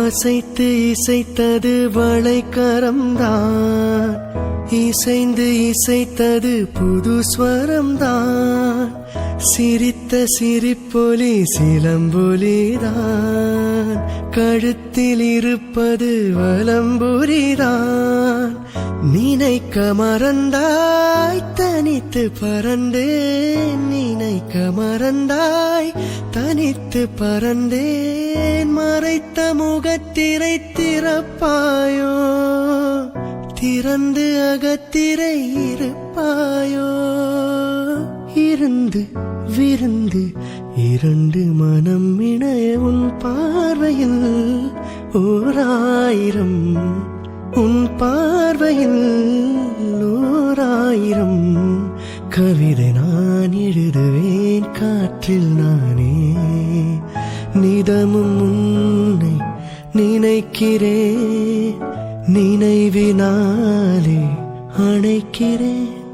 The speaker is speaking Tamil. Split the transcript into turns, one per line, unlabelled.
அசைத்து இசைத்தது வளைக்கரம்தான், இசைந்து இசைத்தது புது ஸ்வரம்தான். சிரித்த சிரிப்பொலி சிலம்பொலிதான், கழுத்தில் இருப்பது வலம்புரிதான். நினைக்க மறந்தாய் தனித்து பறந்தேன், நினைக்க மறந்தாய் தனித்து பறந்தேன். மறைத்த முகத்திரை திறப்பாயோ, திறந்து அகத்திரை இருப்பாயோ. இருந்து விருந்து இரண்டு மனம் இணைய உன் பார்வையில் ஓராயிரம், உன் பார்வையில் ஓராயிரம் கவிதை நான் எழுதுவேன் காற்றில் நானே. நிதமும் உன்னை நினைக்கிறேன், நினைவினாலே அணைக்கிறேன்.